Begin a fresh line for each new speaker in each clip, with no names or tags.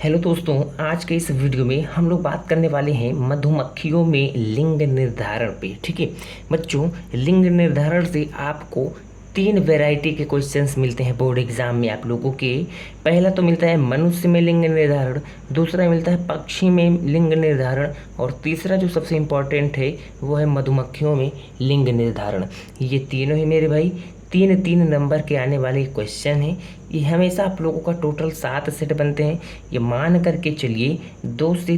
Hello दोस्तों, आज के इस वीडियो में हम लोग बात करने वाले हैं मधुमक्खियों में लिंग निर्धारण पे। ठीक है बच्चों, लिंग निर्धारण से आपको तीन वैरायटी के क्वेश्चंस मिलते हैं बोर्ड एग्जाम में आप लोगों के। पहला तो मिलता है मनुष्य में लिंग निर्धारण, दूसरा मिलता है पक्षी में लिंग निर्धारण, और तीसरा जो सबसे इम्पोर्टेंट है वो है मधुमक्खियों में लिंग निर्धारण। ये तीनों ही मेरे भाई तीन तीन नंबर के आने वाले क्वेश्चन हैं। ये हमेशा आप लोगों का टोटल 7 सेट बनते हैं। ये मान करके चलिए 2 से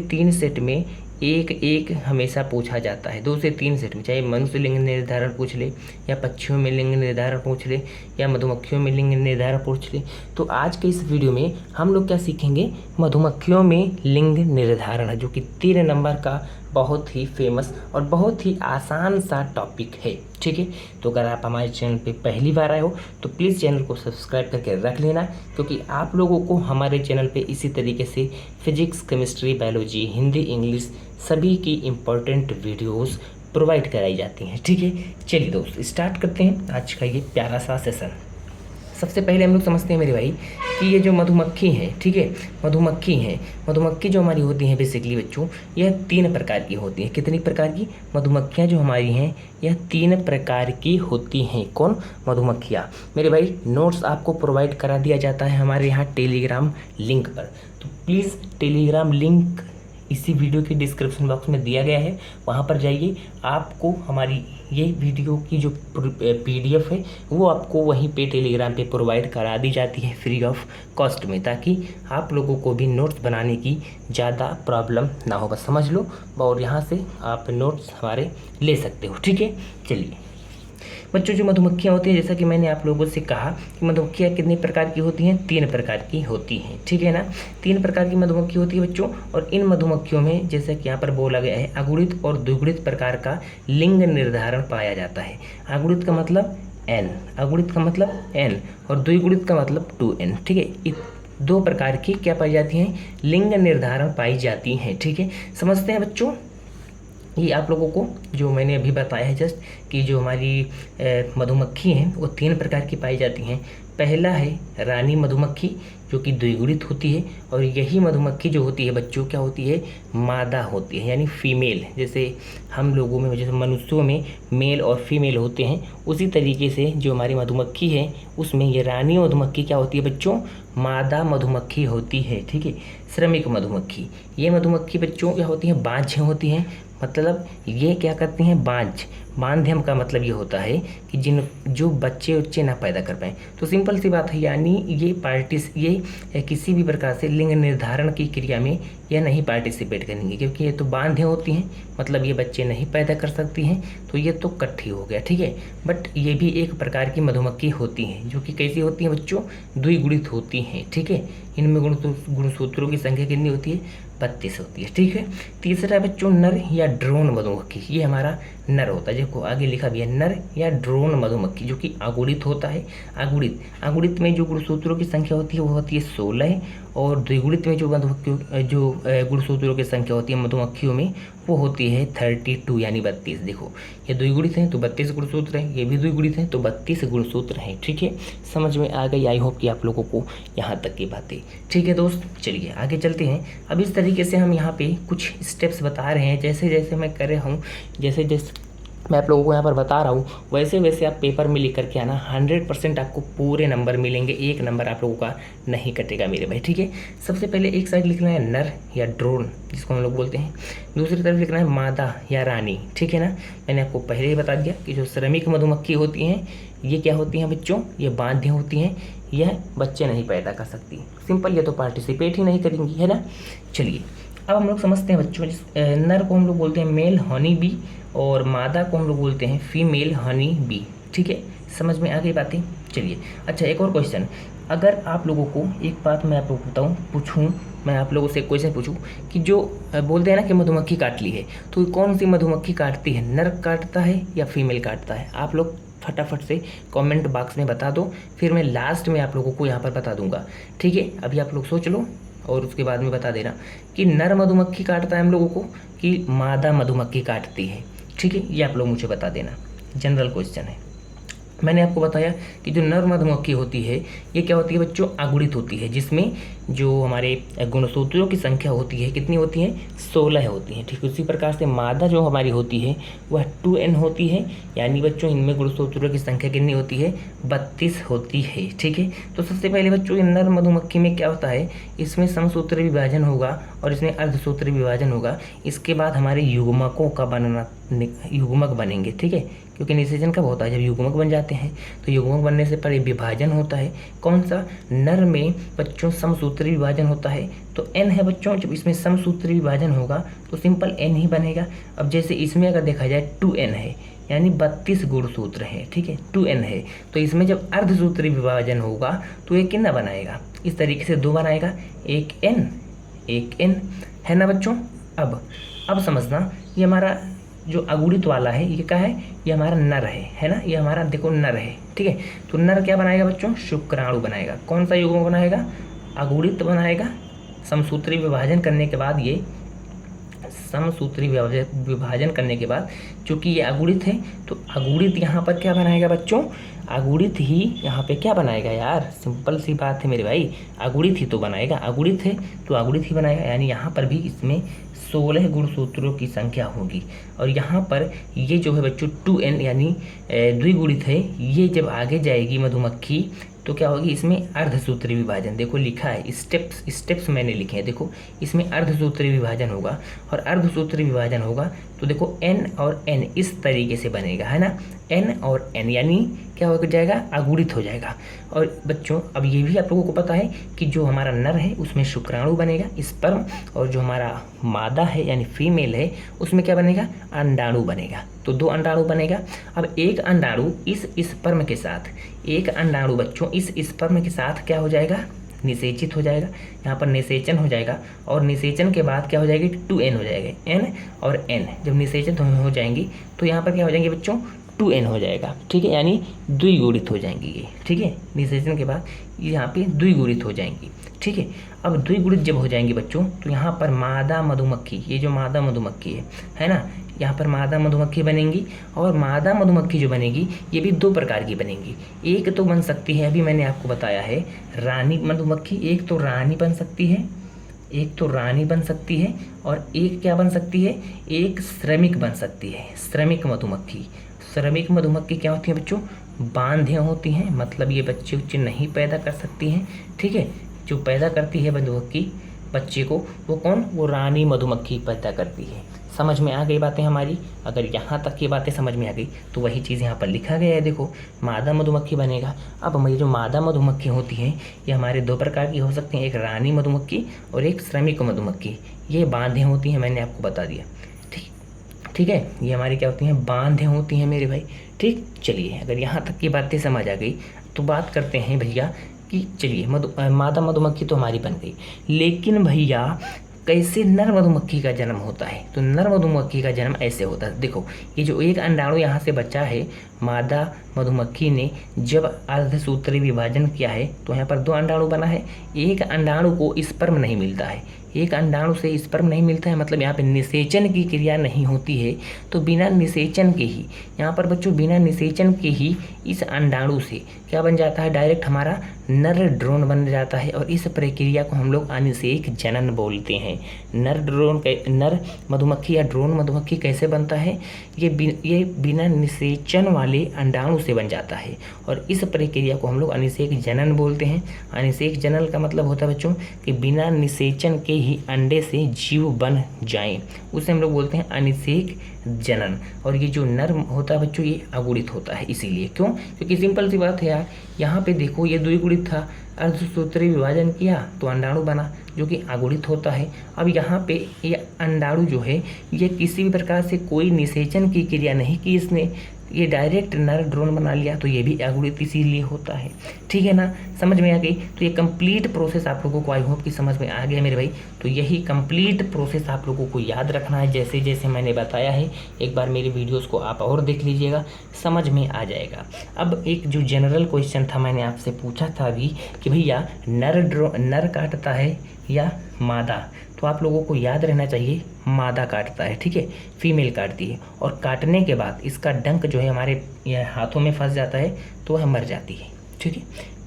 3 सेट में एक एक हमेशा पूछा जाता है। 2 से 3 सेट में, चाहे मनुष्य लिंग निर्धारण पूछ ले, या पक्षियों में लिंग निर्धारण पूछ ले, या मधुमक्खियों में लिंग निर्धारण पूछ ले। तो आज के इस वीडियो में हम लोग क्या सीखेंगे, मधुमक्खियों में लिंग निर्धारण है, जो कि 3 नंबर का बहुत ही फेमस और बहुत ही आसान सा टॉपिक है। ठीक है, तो अगर आप हमारे चैनल पे पहली बार आए हो तो प्लीज़ चैनल को सब्सक्राइब करके रख लेना, क्योंकि आप लोगों को हमारे चैनल पे इसी तरीके से physics, chemistry, biology, Hindi, English सभी की इम्पोर्टेंट वीडियोस प्रोवाइड कराई जाती हैं। ठीक है, चलिए दोस्त स्टार्ट करते हैं आज का ये प्यारा सा सेशन। सबसे पहले हम लोग समझते हैं मेरे भाई कि ये जो मधुमक्खी है, ठीक है, मधुमक्खी जो हमारी होती हैं बेसिकली बच्चों, यह 3 प्रकार की होती हैं। कितनी प्रकार की मधुमक्खियाँ जो हमारी हैं, यह 3 प्रकार की होती हैं। कौन? मधुमक्खियाँ। मेरे भाई नोट्स आपको प्रोवाइड करा दिया जाता है हमारे यहाँ टेलीग्राम लिंक पर, तो प्लीज़ टेलीग्राम लिंक इसी वीडियो के डिस्क्रिप्शन बॉक्स में दिया गया है, वहाँ पर जाइए। आपको हमारी ये वीडियो की जो PDF है वो आपको वहीं पे टेलीग्राम पे प्रोवाइड करा दी जाती है फ्री ऑफ कॉस्ट में, ताकि आप लोगों को भी नोट्स बनाने की ज़्यादा प्रॉब्लम ना हो। बस समझ लो, और यहाँ से आप नोट्स हमारे ले सकते हो। ठीक है, चलिए बच्चों, जो मधुमक्खियाँ होती हैं, जैसा कि मैंने आप लोगों से कहा कि मधुमक्खियाँ कितनी प्रकार की होती हैं, 3 प्रकार की होती हैं। ठीक है ना, 3 प्रकार की मधुमक्खी होती है बच्चों। और इन मधुमक्खियों में, जैसा कि यहाँ पर बोला गया है, अगुणित और द्विगुणित प्रकार का लिंग निर्धारण पाया जाता है। अगुणित का मतलब n, अगुणित का मतलब n, और द्विगुणित का मतलब 2n। ठीक है, इस 2 प्रकार की क्या पाई जाती हैं, लिंग निर्धारण पाई जाती हैं। ठीक है, समझते हैं बच्चों। ये आप लोगों को जो मैंने अभी बताया है जस्ट, कि जो हमारी मधुमक्खी हैं वो 3 प्रकार की पाई जाती हैं। पहला है रानी मधुमक्खी, जो कि द्विगुणित होती है, और यही मधुमक्खी जो होती है बच्चों क्या होती है, मादा होती है, यानी फीमेल। जैसे हम लोगों में, जैसे मनुष्यों में मेल और फीमेल होते हैं, उसी तरीके से जो हमारी मधुमक्खी है उसमें ये रानी मधुमक्खी क्या होती है बच्चों, मादा मधुमक्खी होती है। ठीक है, श्रमिक मधुमक्खी, ये मधुमक्खी बच्चों क्या होती हैं, बाँझ होती हैं। मतलब ये क्या करती हैं, बांध्यम का मतलब ये होता है कि जो बच्चे ना पैदा कर पाएँ। तो सिंपल सी बात है, यानी ये किसी भी प्रकार से लिंग निर्धारण की क्रिया में यह नहीं पार्टिसिपेट करेंगी, क्योंकि ये तो बांध्य होती हैं, मतलब ये बच्चे नहीं पैदा कर सकती हैं, तो ये तो कट्ठी हो गया। ठीक है, बट ये भी एक प्रकार की मधुमक्खी होती हैं, जो कि कैसी होती हैं बच्चों, द्विगुणित होती हैं। ठीक है, इनमें गुणसूत्रों की संख्या कितनी होती है, 32 होती है। ठीक है, तीसरा है बच्चों नर या ड्रोन मधुमक्खी। ये हमारा नर होता है, देखो आगे लिखा भी है नर या ड्रोन मधुमक्खी, जो कि अगुणित होता है। अगुणित में जो गुणसूत्रों की संख्या होती है वो होती है 16, और द्विगुणित में जो गुणसूत्रों की संख्या होती है मधुमक्खियों में वो होती है 32, यानी 32। देखो ये द्विगुणित हैं तो 32 गुणसूत्र हैं, ये भी द्विगुणित हैं तो 32 गुणसूत्र हैं। ठीक है, समझ में आ गई? आई होप कि आप लोगों को यहाँ तक की बातें। ठीक है दोस्त, चलिए आगे चलते हैं। अब इस तरीके से हम यहाँ पे कुछ स्टेप्स बता रहे हैं, जैसे जैसे मैं कर रहा हूँ, जैसे जैसे मैं आप लोगों को यहाँ पर बता रहा हूँ, वैसे वैसे आप पेपर में लिख करके आना। 100% आपको पूरे नंबर मिलेंगे, 1 नंबर आप लोगों का नहीं कटेगा मेरे भाई। ठीक है, सबसे पहले एक साइड लिखना है नर या ड्रोन, जिसको हम लोग बोलते हैं। दूसरी तरफ लिखना है मादा या रानी। ठीक है ना, मैंने आपको पहले ही बता दिया कि जो श्रमिक मधुमक्खी होती हैं ये क्या होती हैं बच्चों, ये बांध्य होती हैं, यह बच्चे नहीं पैदा कर सकती। सिंपल, ये तो पार्टिसिपेट ही नहीं करेंगी, है ना। चलिए अब हम लोग समझते हैं बच्चों, नर को हम लोग बोलते हैं मेल हनी बी, और मादा को हम लोग बोलते हैं फीमेल हनी बी। ठीक है, समझ में आ गई बातें। चलिए अच्छा, एक और क्वेश्चन, अगर आप लोगों को एक बात मैं आप लोगों को पूछूं, मैं आप लोगों से क्वेश्चन पूछूं कि जो बोलते हैं ना कि मधुमक्खी काट ली है, तो कौन सी मधुमक्खी काटती है, नर काटता है या फीमेल काटता है? आप लोग फटाफट से कमेंट बॉक्स में बता दो, फिर मैं लास्ट में आप लोगों को यहाँ पर बता दूंगा। ठीक है, अभी आप लोग सोच लो और उसके बाद में बता देना कि नर मधुमक्खी काटता है हम लोगों को कि मादा मधुमक्खी काटती है। ठीक है, ये आप लोग मुझे बता देना, जनरल क्वेश्चन है। मैंने आपको बताया कि जो नर मधुमक्खी होती है ये क्या होती है बच्चों, अगुणित होती है, जिसमें जो हमारे गुणसूत्रों की संख्या होती है कितनी होती है, 16 होती है। ठीक, उसी प्रकार से मादा जो हमारी होती है वह 2n होती है, यानी बच्चों इनमें गुणसूत्रों की संख्या कितनी होती है, 32 होती है। ठीक है, तो सबसे पहले बच्चों ये नर मधुमक्खी में क्या होता है, इसमें समसूत्री विभाजन होगा और इसमें अर्धसूत्री विभाजन होगा। इसके बाद हमारे युग्मकों का बनना, युग्मक बनेंगे। ठीक है, क्योंकि निषेचन कब होता है, जब युग्मक बन जाते हैं। तो युग्मक बनने से पहले विभाजन होता है, कौन सा, नर में बच्चों समसूत्री विभाजन होता है। तो n है बच्चों, जब इसमें समसूत्री विभाजन होगा तो सिंपल n ही बनेगा। अब जैसे इसमें अगर देखा जाए 2n है, यानी 32 गुणसूत्र है। ठीक है, 2n है, तो इसमें जब अर्धसूत्री विभाजन होगा तो ये कितना बनाएगा, इस तरीके से 2 बनाएगा, एक n है ना बच्चों। अब समझना, ये हमारा जो अगुणित वाला है ये क्या है, ये हमारा नर है ना, ये हमारा देखो नर है। ठीक है, तो नर क्या बनाएगा बच्चों, शुक्राणु बनाएगा। कौन सा युग्मक बनाएगा, अगुणित बनाएगा। समसूत्री विभाजन करने के बाद ये समसूत्री विभाजन करने के बाद, चूंकि ये अगुणित है तो अगुणित यहाँ पर क्या बनाएगा बच्चों, अगुणित ही यहाँ पे क्या बनाएगा यार, सिंपल सी बात है मेरे भाई, अगुणित ही तो बनाएगा, अगुणित है तो अगुणित ही बनाएगा। यानी यहाँ पर भी इसमें 16 गुणसूत्रों की संख्या होगी। और यहाँ पर ये जो है बच्चों 2n यानी द्विगुणित है, ये जब आगे जाएगी मधुमक्खी तो क्या होगी, इसमें अर्धसूत्री विभाजन, देखो लिखा है, स्टेप्स मैंने लिखे हैं, देखो इसमें अर्धसूत्री विभाजन होगा। और अर्धसूत्री विभाजन होगा तो देखो n और n इस तरीके से बनेगा, है ना, n और n यानी क्या हो जाएगा, अगुणित हो जाएगा। और बच्चों अब ये भी आप लोगों को पता है कि जो हमारा नर है उसमें शुक्राणु बनेगा, स्पर्म, और जो हमारा मादा है यानी फीमेल है उसमें क्या बनेगा, अंडाणु बनेगा। तो 2 अंडाणु बनेगा। अब एक अंडाणु इस स्पर्म के साथ, एक अंडाणु बच्चों इस स्पर्म के साथ क्या हो जाएगा, निषेचित हो जाएगा, यहाँ पर निषेचन हो जाएगा। और निषेचन के बाद क्या हो जाएगी, 2n हो जाएगा, n और n जब निषेचित हो जाएंगी तो यहाँ पर क्या हो जाएंगे बच्चों, 2n हो जाएगा। ठीक है, यानी द्विगुणित हो जाएंगी ये। ठीक है, निषेचन के बाद यहाँ पे द्विगुणित हो जाएंगी। ठीक है, अब द्विगुणित जब हो जाएंगी बच्चों तो यहाँ पर मादा मधुमक्खी, ये जो मादा मधुमक्खी है ना, यहाँ पर मादा मधुमक्खी बनेंगी। और मादा मधुमक्खी जो बनेगी ये भी 2 प्रकार की बनेंगी। एक तो बन सकती है, अभी मैंने आपको बताया है, रानी मधुमक्खी, एक तो रानी बन सकती है, एक तो रानी बन सकती है, और एक क्या बन सकती है, एक श्रमिक बन सकती है, श्रमिक मधुमक्खी। श्रमिक मधुमक्खी क्या होती है बच्चों, बांधे होती हैं, मतलब ये बच्चे उच्चे नहीं पैदा कर सकती हैं। ठीक है, जो पैदा करती है मधुमक्खी बच्चे को, वो कौन, वो रानी मधुमक्खी पैदा करती है। समझ में आ गई बातें हमारी, अगर यहाँ तक ये बातें समझ में आ गई तो वही चीज़ यहाँ पर लिखा गया है, देखो मादा मधुमक्खी बनेगा। अब हमारी जो मादा मधुमक्खी होती हैं ये हमारे 2 प्रकार की हो सकती हैं, एक रानी मधुमक्खी और एक श्रमिक मधुमक्खी। ये बांधे होती हैं, मैंने आपको बता दिया। ठीक है, ये हमारी क्या होती हैं, बांधे होती हैं मेरे भाई। ठीक, चलिए अगर यहाँ तक की बातें समझ आ गई तो बात करते हैं भैया कि चलिए मादा मधुमक्खी तो हमारी बन गई, लेकिन भैया कैसे नर मधुमक्खी का जन्म होता है। तो नर मधुमक्खी का जन्म ऐसे होता है, देखो ये जो एक अंडाणु यहाँ से बचा है, मादा मधुमक्खी ने जब अर्धसूत्री विभाजन किया है तो यहाँ पर 2 अंडाणु बना है। एक अंडाणु को स्पर्म नहीं मिलता है, एक अंडाणु से स्पर्म नहीं मिलता है, मतलब यहाँ पे निषेचन की क्रिया नहीं होती है। तो बिना निषेचन के ही, यहाँ पर बच्चों बिना निषेचन के ही इस अंडाणु से क्या बन जाता है, डायरेक्ट हमारा नर ड्रोन बन जाता है। और इस प्रक्रिया को हम लोग अनिषेक जनन बोलते हैं। नर मधुमक्खी या ड्रोन मधुमक्खी कैसे बनता है, ये बिना निषेचन वाले अंडाणु से बन जाता है, और इस प्रक्रिया को हम लोग अनिषेक जनन बोलते हैं। अनिषेक जनन का मतलब होता है बच्चों कि बिना निषेचन के ही अंडे से जीव बन जाएं, उसे हम लोग बोलते हैं अनिषेक जनन। और ये जो नर होता है बच्चों ये अगुणित होता है, इसीलिए क्यों, क्योंकि सिंपल सी बात है यार, यहाँ पे देखो ये द्विगुणित था, अर्धसूत्री विभाजन किया तो अंडाणु बना जो कि अगुणित होता है। अब यहाँ पे ये अंडाणु जो है ये किसी भी प्रकार से कोई निषेचन की क्रिया नहीं की इसने, ये डायरेक्ट नर ड्रोन बना लिया, तो ये भी अगुणित इसीलिए होता है। ठीक है ना, समझ में आ गई। तो ये कंप्लीट प्रोसेस आप लोगों को आई होप कि समझ में आ गया मेरे भाई। तो यही कंप्लीट प्रोसेस आप लोगों को याद रखना है, जैसे जैसे मैंने बताया है। एक बार मेरे वीडियोस को आप और देख लीजिएगा, समझ में आ जाएगा। अब एक जो जनरल क्वेश्चन था मैंने आपसे पूछा था अभी कि भैया नर काटता है या मादा, तो आप लोगों को याद रहना चाहिए मादा काटता है, ठीक है, फीमेल काटती है, और काटने के बाद इसका डंक जो है हमारे हाथों में फंस जाता है तो वह मर जाती है, ठीक है।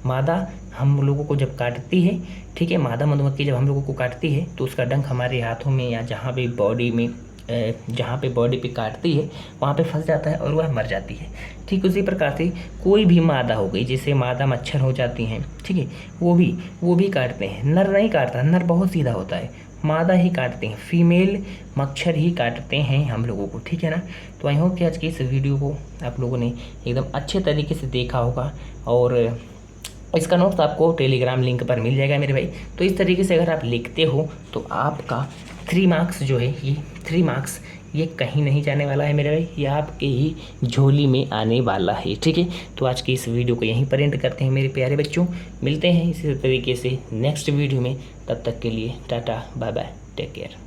मादा हम लोगों को जब काटती है, ठीक है, मादा मधुमक्खी जब हम लोगों को काटती है तो उसका डंक हमारे हाथों में या जहाँ पे बॉडी पे काटती है वहाँ पे फंस जाता है और वह मर जाती है। ठीक उसी प्रकार से कोई भी मादा हो गई, जैसे मादा मच्छर हो जाती हैं, ठीक है, वो भी काटते हैं। नर नहीं काटता, नर बहुत सीधा होता है, मादा ही काटते हैं, फीमेल मच्छर ही काटते हैं हम लोगों को, ठीक है ना। तो आई होप कि आज की इस वीडियो को आप लोगों ने एकदम अच्छे तरीके से देखा होगा, और इसका नोट्स आपको टेलीग्राम लिंक पर मिल जाएगा मेरे भाई। तो इस तरीके से अगर आप लिखते हो तो आपका 3 मार्क्स जो है, ये 3 मार्क्स ये कहीं नहीं जाने वाला है मेरे भाई, ये आपके ही झोली में आने वाला है, ठीक है। तो आज की इस वीडियो को यहीं पर एंड करते हैं मेरे प्यारे बच्चों, मिलते हैं इसी तरीके से नेक्स्ट वीडियो में। तब तक के लिए ta-ta bye bye, take care.